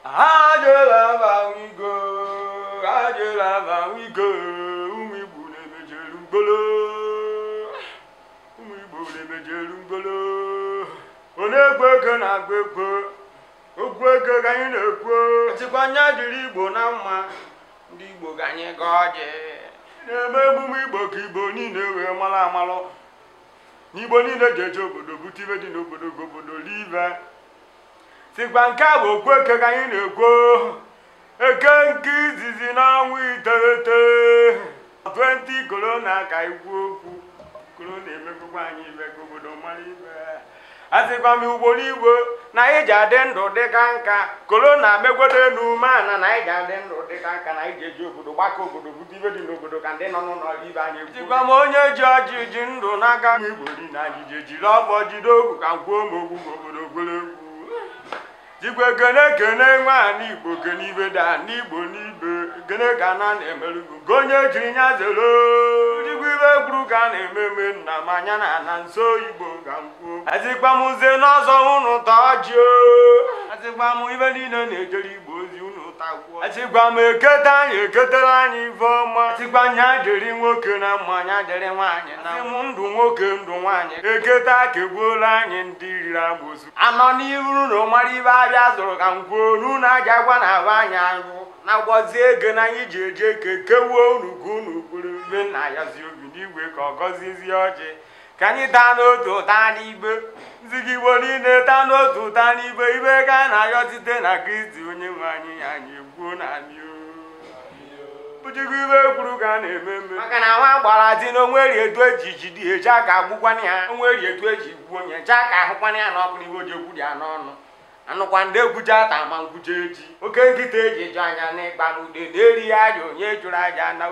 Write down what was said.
Ajela bangigo, ajela bangigo, umigbo na-emejelu mgbolo, umigbo na-emejelu mgbolo. Onye-ekwe eke na-agba ekwe, okwu eke ka anyị na-ekwu. Sịkwa anya jiri Igbo na mma, ndị Igbo ka anyị gọọjị. Na-eme emume Igbo ka Igbo niile wee mara amalụ. N'Igbo niile ji eje obodo bute ibe dị n'obodo ka obodo live. Sịkwa nke a bụ okwu eke ka anyị na-ekwu. Eke nke izizi n'ọnwa 9 20 korona ka ikwu okwu. Korona emekwa anyị ibe ka obodo mara ibe. Asịkwa m Igbo n'Igbo na anyị ji adị ndụ dịka nka. Korona megwado n'ume ana na anyị ji adị ndụ dịka nka na anyị ji eji obodo gbakọ obodo bute ibe dị n'obodo ka ndị nọ n'ụlọ ibe anyị ekwu. Sịkwa m onye ji ọjị ji ndụ n'aka Igbo niile anyị ji ejiri ọfọ jide ogwu ka nkwuo m okwu ka obodo gwere egwu. Jikwe kene nwaanyị Igbo kene ibe da n'Igbo n'ibe kene ka na na-emerugo nke onye jiri nya zero. Jikwa ibe kwuru ka na-ememe nna m anya na nso Igbo ka m kwuo. Azịkwa m nze n'ọzọ unu tọọjị o. Azịkwa m ibe niile na-ejere Igbo ozi unu takwuo. Azịkwa m ekete anyị eketere anyị ife ọma. Azịkwa nya jiri nwoke na mmanya jiri nwaanyị na m ndụ nwoke ndụ nwaanyị ekete akegbuola anyị ndị riri agbosu. Anọ n'ihu na mara ibe abịa zụrụ ka m kwuo n'unu aja gwa na aba anyị arụ na gwazie ego na anyị ji eje kewuo unu ka unu kwuru ibe nna ya zi obi n'igwe ka ọ gọzizie ọjị ka anyị taa n'otu ụta n'igbe nzigi Igbo niile taa n'otu ụta n'igbe ibe ka a na-ayọ site na Kristi onye nwe anyị ekwuo na anyị bụjikwa ibe kwuru ka a na-eme maka na nwa gbara dị na onweri etu eji jide eji aka agbụkwana ya onweri etu eji gbuo onye eji aka ahụkwana ya na ọkụ ibe oji ekwuri ya n'ọnụ anụkwa ndị ekwucha ata ma nkwucha eji oke nkịta eji eju anya n'ịgba n'ude na-eri ya aja onye jụrụ aja na